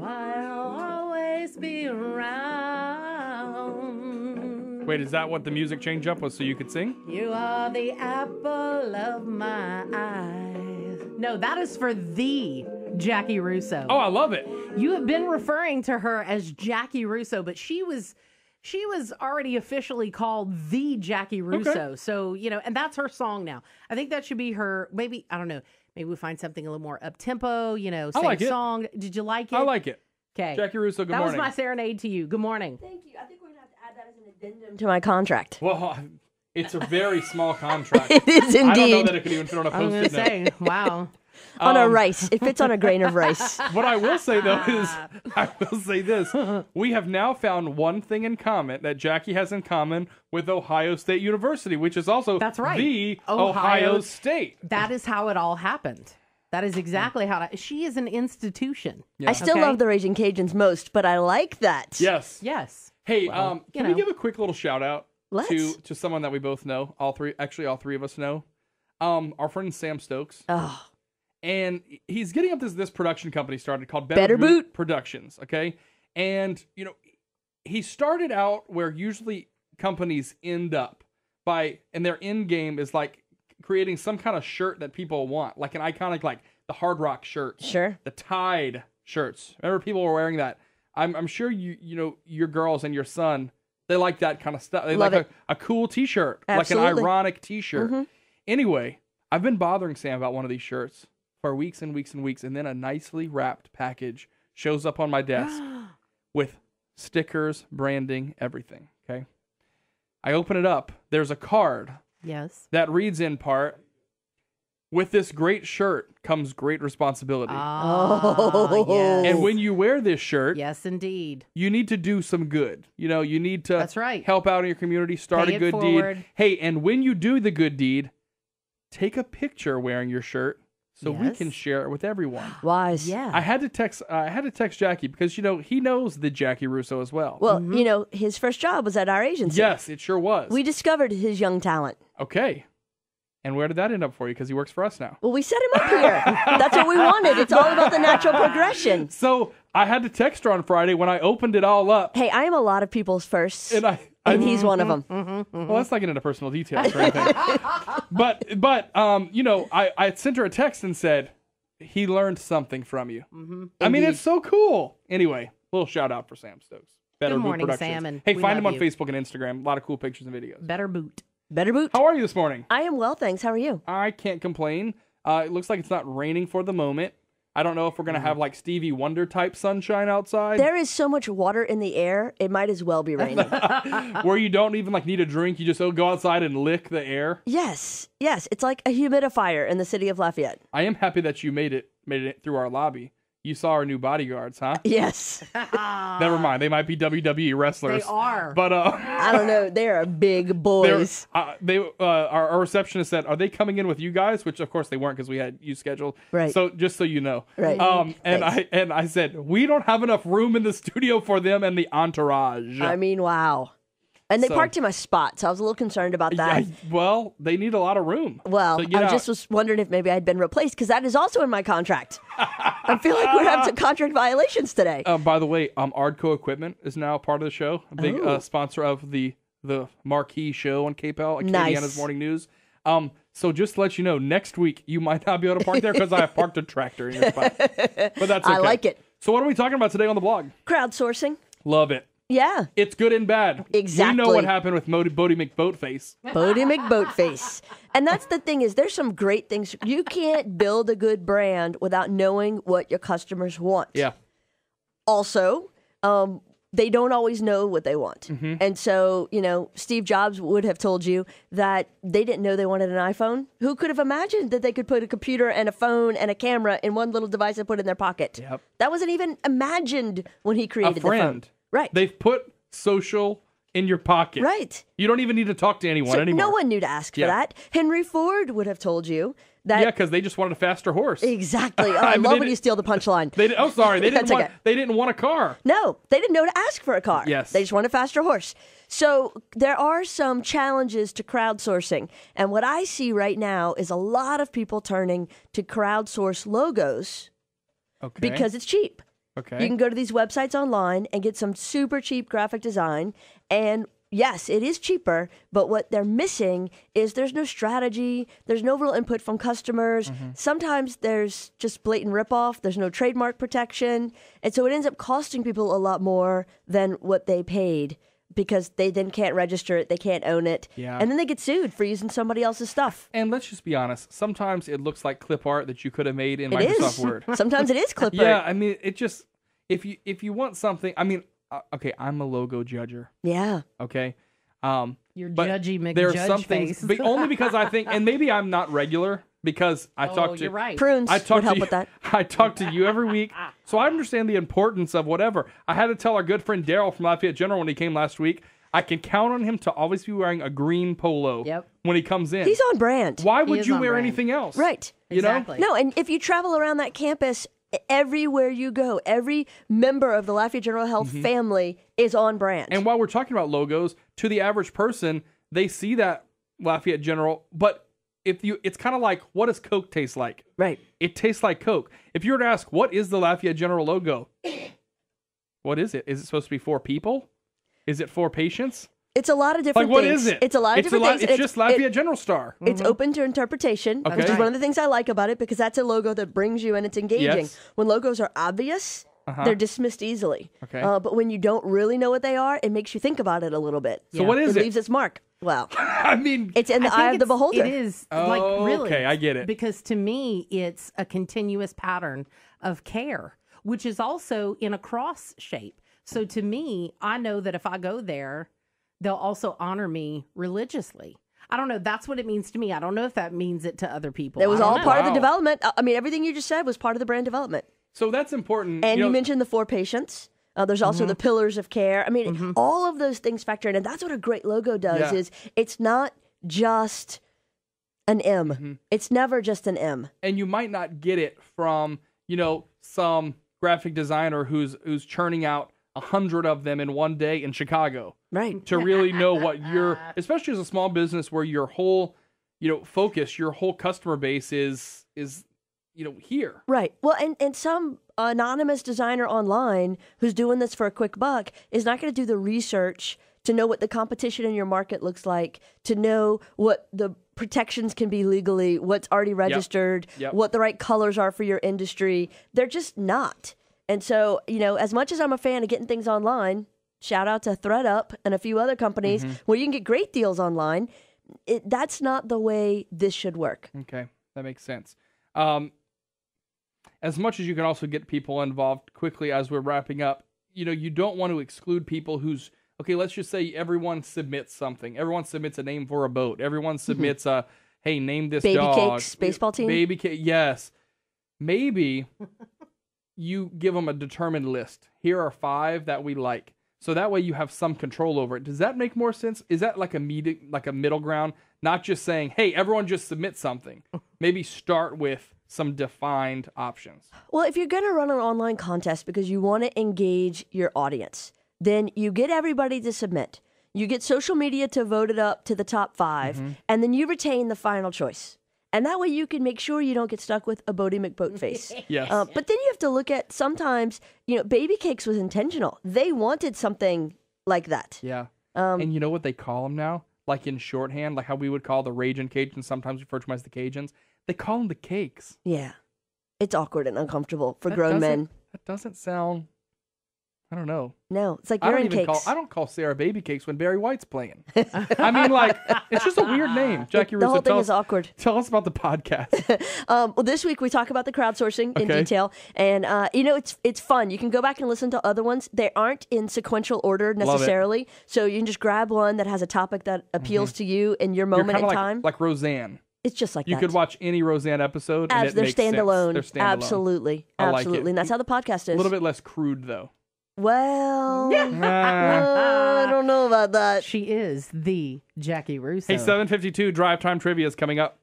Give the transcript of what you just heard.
I'll always be around. Wait, is that what the music change up was so you could sing? You are the apple of my eye. No, that is for the Jackie Russo. Oh, I love it. You have been referring to her as Jackie Russo, but she was already officially called the Jackie Russo. Okay. So, and that's her song now. I think that should be her, maybe, I don't know, maybe we find something a little more up-tempo, same like it. song. Did you like it? I like it. Okay. Jackie Russo, good morning. That was my serenade to you. Good morning. Thank you. I think we're going to have to add that as an addendum to my contract. Well, it's a very small contract. It is indeed. I don't know that it could even fit on a I was going Post-it to note. say, wow. On a rice. It fits on a grain of rice. What I will say, though, is I will say this. We have now found one thing in common that Jackie has in common with Ohio State University, which is also That's right. the Ohio Ohio State. That is how it all happened. That is exactly how she is an institution. Yeah. I still love the Raging Cajuns most, but I like that. Yes. Yes. Hey, Well, can we give a quick little shout out Let's. to someone that we both know? All three of us know. Our friend Sam Stokes. Oh, And he's getting up this production company started called Better Boot Productions, okay? And, he started out where usually companies end up and their end game is like creating some kind of shirt that people want, like an iconic, like the Hard Rock shirt. sure. The Tide shirts. Remember people were wearing that. I'm sure your girls and your son, they like that kind of stuff. They Love like a cool t-shirt, Absolutely. like an ironic t-shirt. Mm-hmm. Anyway, I've been bothering Sam about one of these shirts for weeks and weeks and weeks, and then a nicely wrapped package shows up on my desk with stickers, branding, everything, okay? I open it up. There's a card Yes. that reads in part, with this great shirt comes great responsibility. Oh. Yes. And when you wear this shirt, Yes, indeed. you need to do some good. You need to That's right. help out in your community, start Pay a it good forward. deed. Hey, and when you do the good deed, take a picture wearing your shirt so we Yes. can share it with everyone. Wise. Yeah. I had to text Jackie because he knows the Jackie Russo as well. Well, his first job was at our agency. Yes, it sure was. We discovered his young talent. Okay. And where did that end up for you? Because he works for us now. Well, we set him up here. That's what we wanted. It's all about the natural progression. So I had to text her on Friday when I opened it all up. Hey, I am a lot of people's firsts, And and he's one of them. Well, let's not get into personal details or anything. but I sent her a text and said, he learned something from you. I mean, it's so cool. Anyway, little shout out for Sam Stokes. Better Good Boot morning, Productions. Sam, and hey, we find him love on you. Facebook and Instagram. A lot of cool pictures and videos. Better boot. Better boot. How are you this morning? I am well, thanks. How are you? I can't complain. It looks like it's not raining for the moment. I don't know if we're going to have like Stevie Wonder type sunshine outside. There is so much water in the air, it might as well be raining. Where you don't even need a drink. You just go outside and lick the air. Yes. It's like a humidifier in the city of Lafayette. I am happy that you made it through our lobby. You saw our new bodyguards, huh? Yes. Never mind. They might be WWE wrestlers. They are. But I don't know. They are big boys. our receptionist said, "Are they coming in with you guys?" Which of course they weren't because we had you scheduled. Right. So just so you know. Right. And Thanks. I said, "We don't have enough room in the studio for them and the entourage." I mean, wow. And they So- parked in my spot, so I was a little concerned about that. Well, they need a lot of room. Well, So get I out. just was wondering if maybe I'd been replaced, because that is also in my contract. I feel like we're having some contract violations today. By the way, Ardco Equipment is now part of the show. A big sponsor of the marquee show on KPEL, Nice. Acadiana's Morning News. So just to let you know, next week you might not be able to park there because I have parked a tractor in your spot. But that's okay. I like it. So what are we talking about today on the blog? Crowdsourcing. Love it. Yeah. It's good and bad. Exactly. We know what happened with Bodie McBoatface. Bodie McBoatface. And that's the thing, is there's some great things. You can't build a good brand without knowing what your customers want. Yeah. Also, they don't always know what they want. Mm-hmm. And so, Steve Jobs would have told you that they didn't know they wanted an iPhone. Who could have imagined that they could put a computer and a phone and a camera in one little device and put it in their pocket? Yep. That wasn't even imagined when he created A friend. the phone. Right. They've put social in your pocket. Right. You don't even need to talk to anyone So anymore. no one knew to ask for Yeah. that. Henry Ford would have told you Yeah, because they just wanted a faster horse. Exactly. Oh, I love when you steal the punchline. They didn't okay. They didn't want a car. No, they didn't know to ask for a car. Yes. They just want a faster horse. So there are some challenges to crowdsourcing. And what I see right now is a lot of people turning to crowdsource logos because it's cheap. Okay. You can go to these websites online and get some super cheap graphic design. And yes, it is cheaper, but what they're missing is there's no strategy. There's no real input from customers. Sometimes there's just blatant ripoff. There's no trademark protection. And so it ends up costing people a lot more than what they paid because they then can't register it. They can't own it. Yeah. And then they get sued for using somebody else's stuff. And let's just be honest. Sometimes it looks like clip art that you could have made in It Microsoft is. Word. Sometimes it is clip Yeah, art. I mean, it just, if you want something, I mean, okay, I'm a logo judger. Yeah. Okay. Your But judgy there are McJudge some face. things, but only because I think, and maybe I'm not regular because I talk to. You're right. Prunes I talk would to help you, with that. I talk to you every week, so I understand the importance of whatever. I had to tell our good friend Daryl from Lafayette General when he came last week. I can count on him to always be wearing a green polo when he comes in. He's on brand. Why would is you on wear brand. anything else? Right. You know? Exactly. No, and if you travel around that campus, everywhere you go, every member of the Lafayette General Health family is on brand. And while we're talking about logos, to the average person, they see that Lafayette General, but it's kind of like, what does Coke taste like? Right. It tastes like Coke. If you were to ask, what is the Lafayette General logo? What is it? Is it supposed to be for people? Is it for patients? It's a lot of different Like, what things. is it? It's a lot of different things. It's just Lafayette General Star. It's open to interpretation, which is Okay. one of the things I like about it because that's a logo that brings you and it's engaging. Yes. When logos are obvious, they're dismissed easily. Okay. But when you don't really know what they are, it makes you think about it a little bit. So what is it? it? Leaves its mark. Well, I mean, it's in the eye of the beholder. It is like really. Okay, I get it. Because to me, it's a continuous pattern of care, which is also in a cross shape. So to me, I know that if I go there, they'll also honor me religiously. I don't know. That's what it means to me. I don't know if that means it to other people. It was I don't all know. part of the Wow. development. I mean, everything you just said was part of the brand development. so that's important. And you know, mentioned the 4 patients. There's also the pillars of care. I mean, all of those things factor in. And that's what a great logo does Yeah. is it's not just an M. It's never just an M. and you might not get it from, some graphic designer who's churning out 100 of them in one day in Chicago. Right. To really know what especially as a small business where your whole, focus, your whole customer base is here. Right. Well, and some anonymous designer online who's doing this for a quick buck is not going to do the research to know what the competition in your market looks like, to know what the protections can be legally, what's already registered, Yep. what the right colors are for your industry. They're just not. And so, as much as I'm a fan of getting things online, shout out to ThreadUp and a few other companies where you can get great deals online, that's not the way this should work. Okay, that makes sense. As much as you can also get people involved quickly as we're wrapping up, you don't want to exclude people who's, okay, let's just say everyone submits something. Everyone submits a name for a boat. Everyone submits a, hey, name this Baby dog. Cakes baseball team? Baby cake, yes. Maybe you give them a determined list. Here are 5 that we like. So that way you have some control over it. Does that make more sense? Is that like a middle ground? Not just saying, hey, everyone just submit something. Maybe start with some defined options. Well, if you're going to run an online contest because you want to engage your audience, then you get everybody to submit. You get social media to vote it up to the top 5, and then you retain the final choice. And that way you can make sure you don't get stuck with a Bodie McBoatface. Yes. But then you have to look at sometimes, Baby Cakes was intentional. They wanted something like that. Yeah. And you know what they call them now? Like in shorthand, like how we would call the Ragin' Cajuns, sometimes refer to them as the Cajuns. They call them the Cakes. Yeah. It's awkward and uncomfortable for That grown doesn't- men. That doesn't sound, I don't know. No, it's like I urine don't cakes. I don't call Sarah Baby Cakes when Barry White's playing. I mean, like, it's just a weird name. Jackie The Russo, whole thing is awkward. tell us about the podcast. Well, this week we talk about the crowdsourcing in Okay. detail, and it's fun. You can go back and listen to other ones. They aren't in sequential order it. necessarily, so you can just grab one that has a topic that appeals to you in your You're moment in kinda time. like Roseanne. It's just like You that. could watch any Roseanne episode and As it they're makes sense. standalone. They're standalone. Absolutely, I like it. absolutely, and that's how the podcast is. A little bit less crude, though. Well, Ah. I don't know about that. She is the Jackie Russo. Hey, 7:52 drive time trivia is coming up.